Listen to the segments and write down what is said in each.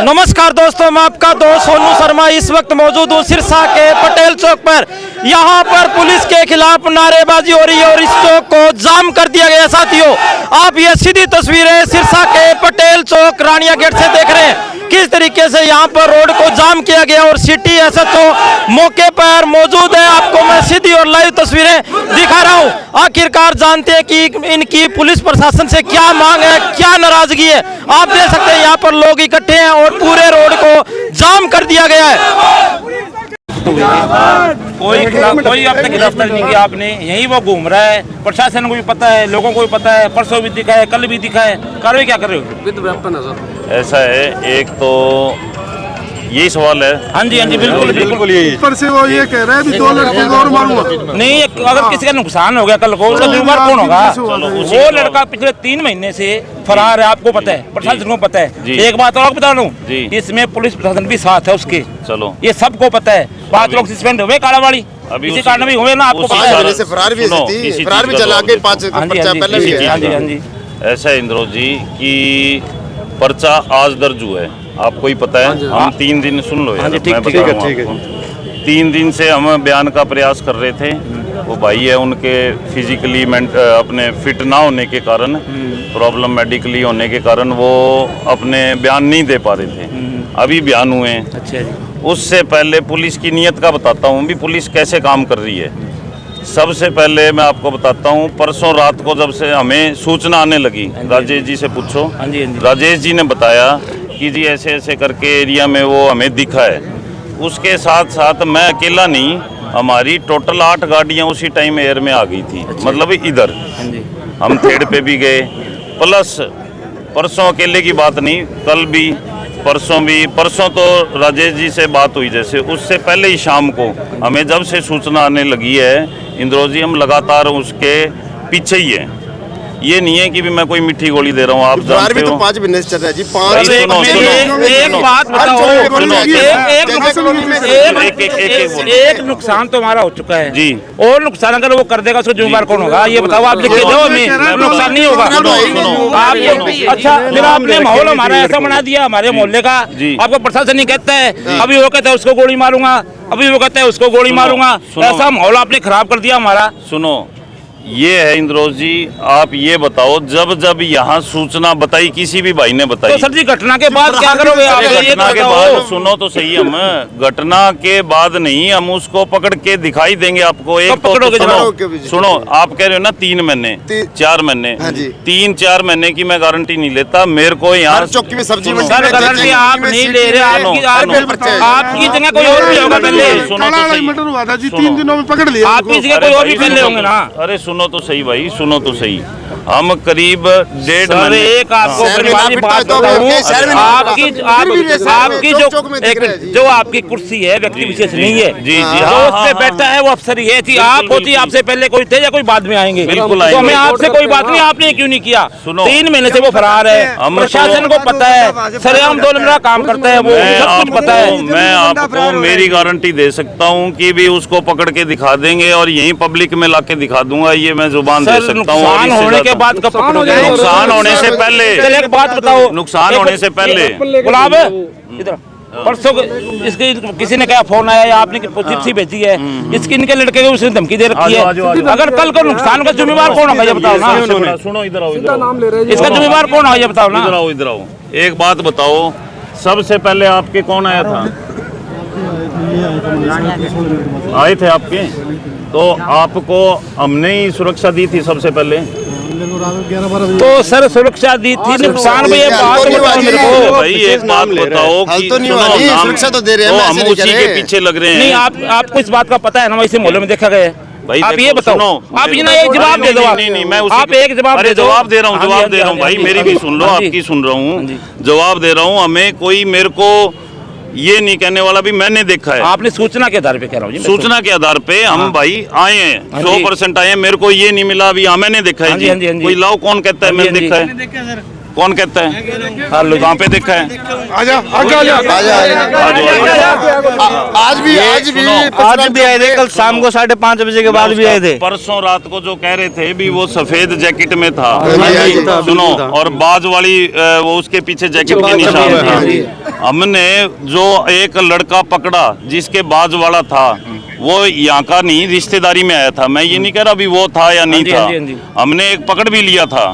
नमस्कार दोस्तों, मैं आपका दोस्त सोनू शर्मा इस वक्त मौजूद हूँ सिरसा के पटेल चौक पर। यहाँ पर पुलिस के खिलाफ नारेबाजी हो रही है और इस चौक को जाम कर दिया गया। साथियों, आप ये सीधी तस्वीरें सिरसा के पटेल चौक रानिया गेट से देख रहे हैं किस तरीके से यहाँ पर रोड को जाम किया गया और सिटी एसएचओ मौके पर मौजूद है। आपको मैं सीधी और लाइव तस्वीरें दिखा रहा हूँ। आखिरकार जानते हैं कि इनकी पुलिस प्रशासन से क्या मांग है, क्या नाराजगी है। आप देख सकते हैं यहाँ पर लोग इकट्ठे हैं और पूरे रोड को जाम कर दिया गया है। कोई अब तक गिरफ्तारी नहीं किया आपने, यही वो घूम रहा है। प्रशासन को भी पता है, लोगों को भी पता है, परसों भी दिखा है, कल भी दिखा है। कार्रवाई क्या कर रहे हो? ऐसा है, एक तो यही सवाल है। हाँ जी बिल्कुल यही पर से वो ये कह रहे हैं 2 लड़के को और मारूंगा। नहीं, अगर किसी का नुकसान हो गया कल को उसका जिम्मेदार कौन होगा? वो लड़का पिछले 3 महीने से फरार है, आपको पता है, प्रशासन को पता है। एक बात और बता दूं, इसमें पुलिस प्रशासन भी साथ है उसके। चलो, ये सबको पता है। 5 लोग सस्पेंड हुए कालाबाड़ी, इसी कारण भी हुए ना, आपको फरार भी चला के 5 पर्चा पहले भी है। हाँ जी ऐसा है इंद्रो जी कि पर्चा आज दर्ज हुआ है, आपको ही पता है। हम 3 दिन सुन लो यार, मैं बता रहा हूं आपको। 3 दिन से हम बयान का प्रयास कर रहे थे। वो भाई है, उनके फिजिकली अपने फिट ना होने के कारण, प्रॉब्लम मेडिकली होने के कारण वो अपने बयान नहीं दे पा रहे थे। अभी बयान हुए हैं। अच्छा जी। उससे पहले पुलिस की नीयत का बताता हूँ भी पुलिस कैसे काम कर रही है। सबसे पहले मैं आपको बताता हूँ, परसों रात को जब से हमें सूचना आने लगी, राजेश जी से पूछो। राजेश जी ने बताया कि जी ऐसे ऐसे करके एरिया में वो हमें दिखा है। उसके साथ साथ मैं अकेला नहीं, हमारी टोटल 8 गाड़ियाँ उसी टाइम एयर में आ गई थी। मतलब इधर हम थेड़ पे भी गए, प्लस परसों अकेले की बात नहीं, कल भी, परसों तो राजेश जी से बात हुई। जैसे उससे पहले ही शाम को हमें जब से सूचना आने लगी है इंद्रो जी, हम लगातार उसके पीछे ही है। ये नहीं है कि भी मैं कोई मीठी गोली दे रहा हूँ, आप जानते हो। तो 5 बिजनेस चल रहा है जी। 5 एक बात बताओ, एक नुकसान तो हमारा हो चुका है जी, और नुकसान अगर वो कर देगा उसको जिम्मेदार कौन होगा? ये बताओ, आप लिख के दो हमें, नुकसान नहीं होगा। अच्छा, फिर आपने माहौल हमारा ऐसा बना दिया हमारे मोहल्ले का। आपको प्रशासन नहीं कहता है, अभी वो कहता है उसको गोली मारूंगा, अभी वो कहता है उसको गोली मारूंगा। ऐसा माहौल आपने खराब कर दिया हमारा। सुनो, ये है इंद्रोज जी, आप ये बताओ, जब यहाँ सूचना बताई, किसी भी भाई ने बताई, तो सर जी घटना के बाद क्या करोगे आप? घटना के बाद सुनो तो सही, हम घटना के बाद नहीं, हम उसको पकड़ के दिखाई देंगे आपको। एक तो सुनो, आप कह रहे हो ना 3 महीने 4 महीने, 3-4 महीने की मैं गारंटी नहीं लेता। मेरे को यहाँ चौकी में सब्जी गारंटी आप नहीं ले रहे, आपकी जगह कोई और भी होगा पहले। मर्डर हुआ था जी, 3 दिनों में पकड़ लिया। आपकी जगह कोई और भी पहले होंगे ना। अरे सुनो तो सही भाई, सुनो तो सही, हम करीब 1.5 महीने, एक आपको बात बताऊं, आपकी जो आपकी कुर्सी है व्यक्ति विशेष नहीं है जी, जो उस पे बैठा है वो अफसर ही है। आप होती आपसे पहले कोई थे या कोई बाद में आएंगे? बिल्कुल तो हमें आपसे कोई बात नहीं, आपने क्यों नहीं किया? सुनो, 3 महीने से वो फरार है, प्रशासन को पता है, सरेआम 2 नंबर काम करता है, वो सब कुछ पता है। मैं आपको मेरी गारंटी दे सकता हूँ कि भी उसको पकड़ के दिखा देंगे और यहीं पब्लिक में लाके दिखा दूंगा, ये मैं जुबान दे सकता हूँ। नुकसान होने के बाद कब पकड़ोगे? नुकसान होने से पहले। चलिए एक बात बताओ, नुकसान होने से पहले। गुलाब इधर, परसों इसके किसी ने कहा फोन आया या आपने चिट्ठी भेजी है, इसकी इनके लड़के को उसने धमकी दे रखी है। अगर कल को नुकसान का जिम्मेवार कौन होगा ये बताओ ना। सुनो, इधर आओ, इसका जिम्मेवार कौन होगा ये बताओ ना। इधर आओ, एक बात बताओ, सबसे पहले आपके कौन आया था? आए थे आपके, तो आपको हमने ही सुरक्षा दी थी सबसे पहले। तो सर सुरक्षा दी थी, नुकसान भी ये बात बताओ मेरे को भाई। एक बात बताओ कि सुरक्षा तो दे रहे हैं, हम उसी के पीछे लग रहे हैं। नहीं, आपको इस बात का पता है ना, वैसे मोहल्ले में देखा गया है भाई। आप ये बताओ, आप ये ना एक जवाब दे दो। नहीं, मैं आप एक जवाब दे दो। जवाब दे रहा हूँ भाई, मेरी भी सुन लो, आपकी सुन रहा हूँ, जवाब दे रहा हूँ। हमें कोई मेरे को ये नहीं कहने वाला भी मैंने देखा है। आपने सूचना के आधार पे कह रहा हूँ, सूचना के आधार पे हम भाई आए हैं, 100% आए हैं। मेरे को ये नहीं मिला अभी, मैंने देखा है जी। कोई लाओ, कौन कहता है मैंने देखा है? कौन कहता है? कहाँ पे देखा है? आजा आज भी आए थे, कल शाम को 5:30 बजे के बाद भी आए थे। परसों रात को जो कह रहे थे भी वो सफेद जैकेट में था, हाँ सुनो, और बाज वाली वो उसके पीछे जैकेट के निशान थे। हमने जो एक लड़का पकड़ा जिसके बाज वाला था, वो यहाँ का नहीं, रिश्तेदारी में आया था। मैं ये नहीं कह रहा अभी वो था या नहीं था, हमने एक पकड़ भी लिया था।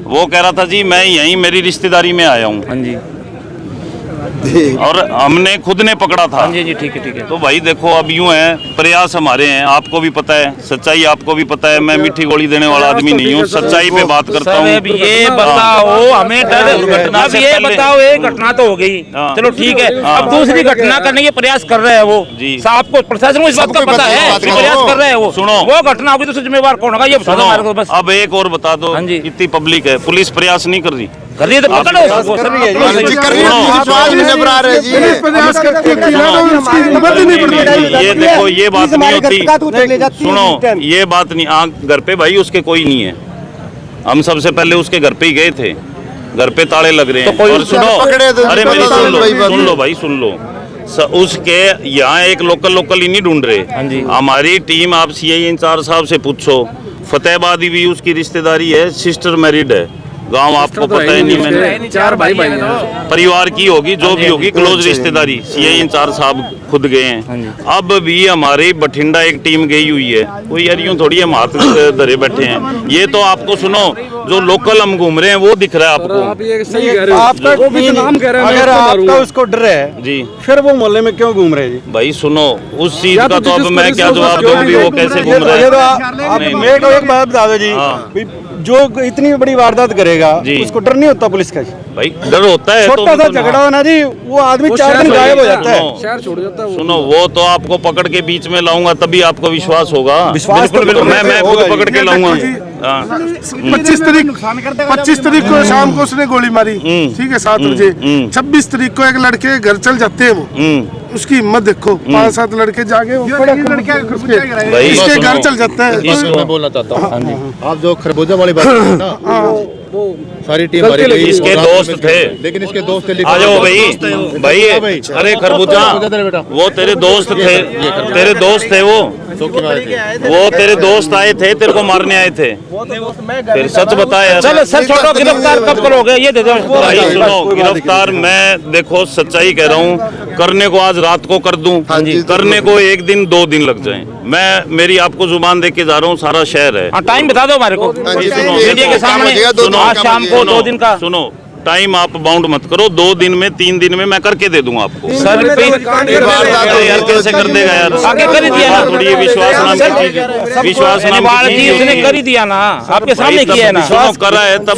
वो कह रहा था जी मैं यहीं मेरी रिश्तेदारी में आया हूँ, और हमने खुद ने पकड़ा था। जी ठीक है। तो भाई देखो अब यूं है, प्रयास हमारे हैं, आपको भी पता है, सच्चाई आपको भी पता है। मैं मीठी गोली देने वाला आदमी नहीं हूँ, सच्चाई पे बात करता हूँ। अब ये बताओ हमें अब ये बताओ, एक घटना तो हो गई, चलो ठीक है, अब दूसरी घटना करने के प्रयास कर रहे हैं वो जी। आपको प्रशासन को इस बात का पता है प्रयास कर रहे हैं वो, सुनो, वो घटना होगी तो जिम्मेवार कौन होगा ये बता दो हमारे को बस। अब एक और बता दो, इतनी पब्लिक है, पुलिस प्रयास नहीं कर रही? कर रही है तो पकड़ो उसको। ये देखो ये बात नहीं होती, सुनो ये बात नहीं, घर पे भाई उसके कोई नहीं है, हम सबसे पहले उसके घर पे ही गए थे, घर पे ताले लग रहे हैं। और सुनो, अरे मेरी सुन लो भाई सुन लो, उसके यहाँ एक लोकल ही नहीं ढूंढ रहे, हमारी टीम, आप सीआई इंचार्ज साहब से पूछो, फतेहाबादी भी उसकी रिश्तेदारी है, सिस्टर मैरिड है, गांव आपको पता है नहीं, मैंने 4 भाई परिवार की होगी, जो भी होगी क्लोज रिश्तेदारी, सीआई इंचार्ज साहब खुद गए हैं। अब भी हमारी बठिंडा एक टीम गई हुई है, कोई यार यूं थोड़ी हम हाथ धरे बैठे हैं। ये तो आपको सुनो, जो लोकल हम घूम रहे हैं वो दिख रहा है आपको। आप ये सही कह रहे हो, आपका वो भी नाम कह रहे हैं, अगर आपका उसको डर है जी, फिर वो मोहल्ले में क्यों घूम रहे हैं जी? भाई सुनो, उस चीज का तो अब मैं क्या जवाब दूं भी वो कैसे घूम रहा है? मेरे को एक बात बता दो जी, जो इतनी बड़ी वारदात करेगा उसको डर नहीं होता पुलिस का जी? भाई डर होता है, छोटा सा झगड़ा होना जी, वो आदमी 4 दिन गायब हो जाता है, शहर छोड़ जाता है। सुनो, वो तो आपको पकड़ के बीच में लाऊंगा तभी आपको विश्वास होगा। बिल्कुल, मैं खुद पकड़ के लाऊंगा। 25 तारीख को शाम को उसने गोली मारी, ठीक है, 7 बजे। 26 तारीरीख को एक लड़के घर चल जाते हैं, वो उसकी हिम्मत देखो, 5-7 लड़के जागे इसके घर चल जाते हैं। मैं बोलना चाहता हूँ, आप जो खरबूजा वाली बात कर रहे हैं ना, सारी टीम इसके दोस्त थे, लेकिन इसके दोस्त आ जाओ भाई, अरे खरबूजा वो तेरे दोस्त थे, तेरे दोस्त थे वो तेरे दोस्त आए थे, तेरे को मारने आए थे, फिर सच बताया। चलो सर छोड़ो, गिरफ्तार कब करोगे ये दे दो भाई। सुनो, गिरफ्तार मैं देखो सच्चाई कह रहा हूँ, करने को आज रात को कर दूं, करने को 1 दिन 2 दिन लग जाएं। मैं मेरी आपको जुबान दे के जा रहा हूँ, सारा शहर है। टाइम बता दो हमारे को मीडिया के सामने, आज शाम को 2 दिन का। सुनो, टाइम आप बाउंड मत करो, 2 दिन में 3 दिन में मैं करके दे दूंगा आपको। सर यार कैसे कर देगा यार, आगे कर ही दिया ना, थोड़ी विश्वास नाम की चीज, विश्वास नाम की चीज उसने कर ही दिया ना, आपके सामने किया है ना, करा है तब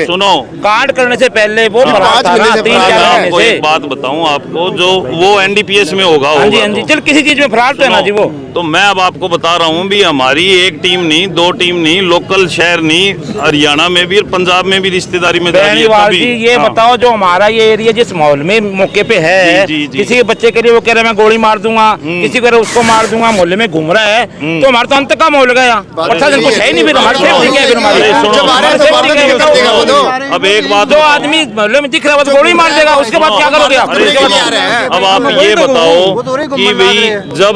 सुनो, कांड करने से पहले वो फरार था ना, 3-4 को एक बात बताऊं आपको, जो वो एनडीपीएस में होगा। हाँ जी, चल किसी चीज में फरार तो है ना जी वो। तो मैं अब आपको बता रहा हूँ भी, हमारी एक टीम नहीं, 2 टीम नहीं, लोकल शहर नहीं, हरियाणा में भी और पंजाब में भी रिश्तेदारी में जी। ये बताओ, जो हमारा ये एरिया जिस माहौल में मौके पे है, किसी के बच्चे के लिए वो कह रहे मैं गोली मार दूंगा, किसी को उसको मार दूंगा, मोहल्ले में घूम रहा है, तो हमारा तो अंत का माहौल गया, प्रशासन कुछ है नहीं, फिर हमारी सेफ्टी क्या है? अब एक बात, जो आदमी मोहल्ले में दिख रहा है तो गोली मार देगा, उसके बाद क्या करोगे आप? अब आप ये बताओ कि भाई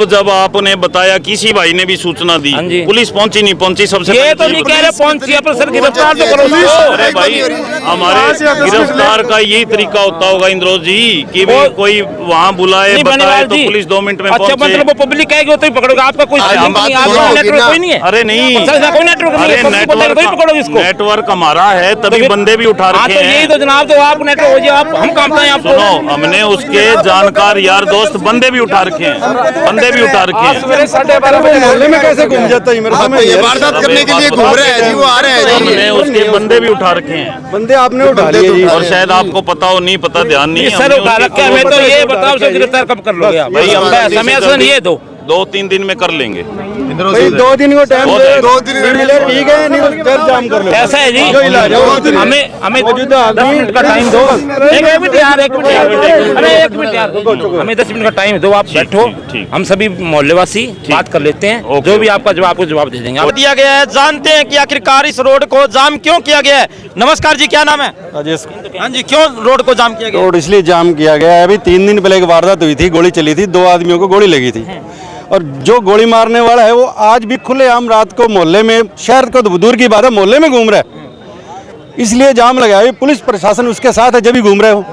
जब आपने बताया, किसी भाई ने भी सूचना दी, पुलिस पहुंची नहीं पहुंची, सबसे ये तो नहीं कह रहे पहुंची, पर सर गिरफ्तार तो करो। अरे भाई, हमारे गिरफ्तार का यही तरीका होता होगा इंद्रोज जी, कि कोई वहाँ बुलाए, बताए तो पुलिस 2 मिनट में पहुंचे। अच्छा, मतलब वो पब्लिक आएगी तो ही पकड़ोगे, आपका कोई नेटवर्क कोई नहीं है? अरे नहीं, कोई नेटवर्क नहीं है, नेटवर्क हमारा है, तभी बंदे भी उठा रखे हैं। यही तो जनाब, तो आप नेटवर्क हो जाए, आप हम काम हैं आपको। सुनो, हमने उसके जानकार यार दोस्त बंदे भी उठा रखे हैं, बंदे भी उठा रखे हैं। सवेरे 12:30 मोहल्ले में कैसे घूम जाता है मेरे समझ? ये वारदात करने के लिए घूम रहे हैं जी, वो आ रहे हैं, हमने उसके बंदे भी उठा रखे हैं। बंदे आपने उठा लिए जी, और शायद आपको पता हो, नहीं पता, ध्यान नहीं है। सर उठा रखे, हमें तो ये बताओ गिरफ्तार कब कर लोगे आप? भाई समय ये दो, 2-3 दिन में कर लेंगे। भाई 2 दिन को टाइम हो दे, जाएगा। 2 दिन मिले ठीक है, नहीं फिर जाम कर लो। ऐसा है जी, जो इलाज है, वो दिन हमें मौजूदा 10 मिनट का टाइम दो। एक मिनट यार, एक मिनट यार, अरे 1 मिनट यार, हमें 10 मिनट का टाइम दो, आप बैठो, ठीक। हम सभी मोहल्लेवासी बात कर लेते हैं, जो भी आपका जवाब दे देंगे। दिया गया है, जानते हैं कि आखिरकार इस रोड को जाम क्यों किया गया है। नमस्कार जी, क्या नाम है? राजेश, हाँ जी, क्यों रोड को जाम किया गया है? रोड इसलिए जाम किया गया है, अभी 3 दिन पहले एक वारदात हुई थी, गोली चली थी, 2 आदमियों को गोली लगी थी, और जो गोली मारने वाला है वो आज भी खुलेआम रात को मोहल्ले में, शहर को तो दूर की बात है, मोहल्ले में घूम रहा है। इसलिए जाम लगाया है। पुलिस प्रशासन उसके साथ है जब भी घूम रहे हो।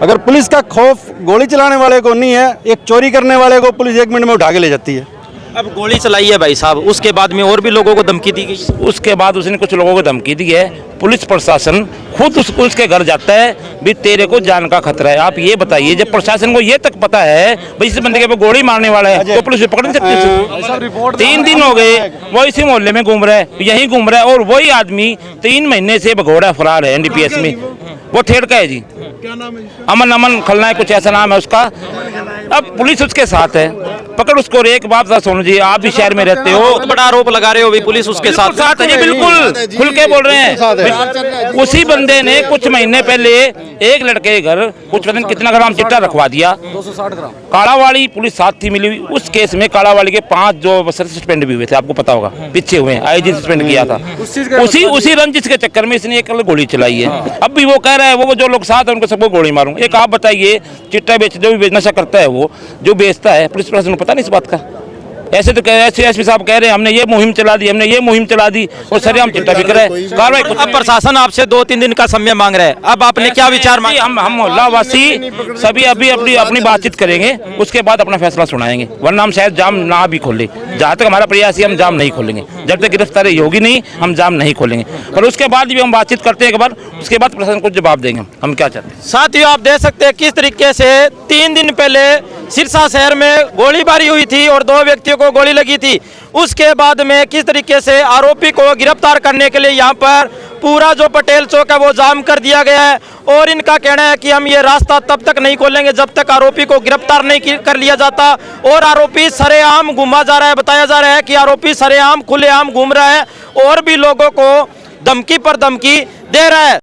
अगर पुलिस का खौफ गोली चलाने वाले को नहीं है, एक चोरी करने वाले को पुलिस 1 मिनट में उठा के ले जाती है। अब गोली चलाई है भाई साहब, उसके बाद में और भी लोगों को धमकी दी गई। उसके बाद उसने कुछ लोगों को धमकी दी है, पुलिस प्रशासन खुद उसके घर जाता है, भी तेरे को जान का खतरा है। आप ये बताइए, जब प्रशासन को ये तक पता है भाई इस बंदे के पे गोली मारने वाला है, तो पुलिस पकड़ नहीं सकती। 3 दिन हो गए वो इसी मोहल्ले में घूम रहा है, यहीं घूम रहा है, और वही आदमी 3 महीने से भगोड़ा फरार है एनडीपीएस में। वो ठेड़का है जी, अमन खलनायक कुछ ऐसा नाम है उसका। अब पुलिस उसके साथ है, पकड़ उसको। और एक बात सुन जी, आप भी शहर में रहते हो, बड़ा आरोप लगा रहे हो भी पुलिस उसके साथ है जी, बिल्कुल खुल के बोल रहे हैं। उसी बंदे ने कुछ महीने पहले एक लड़के के घर कुछ पता नहीं कितना ग्राम चिट्टा रखवा दिया, 260 ग्राम। कालावाड़ी पुलिस साथ थी मिली हुई। उस केस में कालावाड़ी के 5 जो अफसर सस्पेंड भी हुए थे, आपको पता होगा, पीछे हुए आईजी सस्पेंड किया था। उसी रंजिश के चक्कर में इसने एक गोली चलाई है। अब भी वो कह रहा है वो जो लोग साथ हैं उनको सबको गोली मारूंगा। एक आप बताइए, चिट्टा बेच जो भी नशा करता है वो जो बेचता है, पुलिस प्रशासन को पता नहीं इस बात का? ऐसे तो एसपी साहब कह रहे हैं हमने ये मुहिम चला दी और सरेआम चिट्टा बिक रहा है। कार्रवाई अब प्रशासन आपसे 2-3 दिन का समय मांग रहा है, अब आपने क्या विचार मांगा? हम मोहल्ला वासी सभी अभी अपनी बातचीत करेंगे, उसके बाद अपना फैसला सुनाएंगे, वरना हम शायद जाम ना भी खोले। जहाँ तक हमारा प्रयास है हम जाम नहीं खोलेंगे, जब तक गिरफ्तारी होगी नहीं हम जाम नहीं खोलेंगे। पर उसके बाद भी हम बातचीत करते हैं एक बार, उसके बाद प्रशासन को जवाब देंगे हम क्या चाहते हैं। साथियों, आप देख सकते हैं किस तरीके से 3 दिन पहले सिरसा शहर में गोलीबारी हुई थी और 2 व्यक्तियों को गोली लगी थी। उसके बाद में किस तरीके से आरोपी को गिरफ्तार करने के लिए यहाँ पर पूरा जो पटेल चौक है वो जाम कर दिया गया है। और इनका कहना है कि हम ये रास्ता तब तक नहीं खोलेंगे जब तक आरोपी को गिरफ्तार नहीं कर लिया जाता। और आरोपी सरेआम घूमा जा रहा है, बताया जा रहा है कि आरोपी सरेआम खुलेआम घूम रहा है और भी लोगों को धमकी पर धमकी दे रहा है।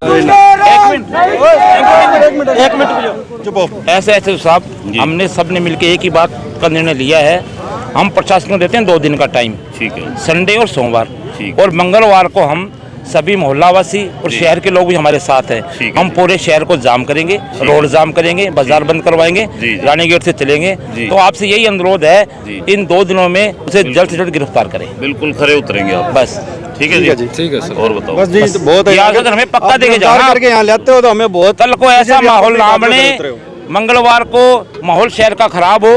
एक मिनट ऐसे साहब, हमने सबने मिलकर एक ही बात का निर्णय लिया है। हम प्रशासन को देते हैं 2 दिन का टाइम, ठीक है, संडे और सोमवार, ठीक। और मंगलवार को हम सभी मोहल्लावासी और शहर के लोग भी हमारे साथ हैं। हम पूरे शहर को जाम करेंगे, रोड जाम करेंगे, बाजार बंद करवाएंगे, रानी गेट से चलेंगे। तो आपसे यही अनुरोध है, इन 2 दिनों में उसे जल्द से जल्द गिरफ्तार करें। बिल्कुल खरे उतरेंगे आप, बस ठीक है जी, ठीक है सर। और बताओ बस जी, बहुत है। अगर हमें पक्का देके जाना करके यहाँ लाते हो तो हमें बहुत, कल को ऐसा माहौल ना बने, मंगलवार को माहौल शहर का खराब हो,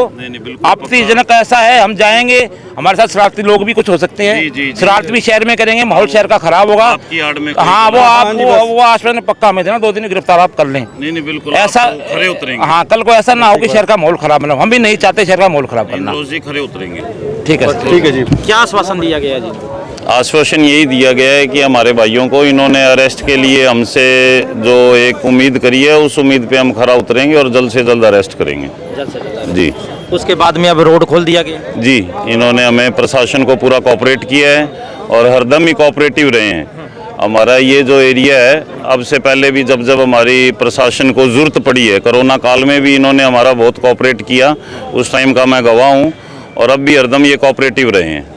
आपत्तिजनक ऐसा है हम जाएंगे, हमारे साथ शरारती लोग भी कुछ हो सकते हैं, शरारत भी शहर में करेंगे, माहौल शहर का खराब होगा। आपकी आड़ में हाँ, वो आश्वासन पक्का हमें देना, 2 दिन गिरफ्तार आप कर लें। नहीं बिल्कुल ऐसा खरे उतरेंगे। हाँ, कल को ऐसा ना हो कि शहर का माहौल खराब ना, हम भी नहीं चाहते शहर का माहौल खराब करना। रोज ही खरे उतरेंगे। ठीक है जी। क्या आश्वासन दिया गया जी? आश्वासन यही दिया गया है कि हमारे भाइयों को इन्होंने अरेस्ट के लिए हमसे जो एक उम्मीद करी है, उस उम्मीद पे हम खरा उतरेंगे और जल्द से जल्द अरेस्ट करेंगे जी। उसके बाद में अब रोड खोल दिया गया जी, इन्होंने हमें प्रशासन को पूरा कोऑपरेट किया है और हरदम ही कोऑपरेटिव रहे हैं। हमारा ये जो एरिया है, अब से पहले भी जब हमारी प्रशासन को ज़रूरत पड़ी है, कोरोना काल में भी इन्होंने हमारा बहुत कोऑपरेट किया, उस टाइम का मैं गवाह हूँ, और अब भी हरदम ये कोऑपरेटिव रहे हैं।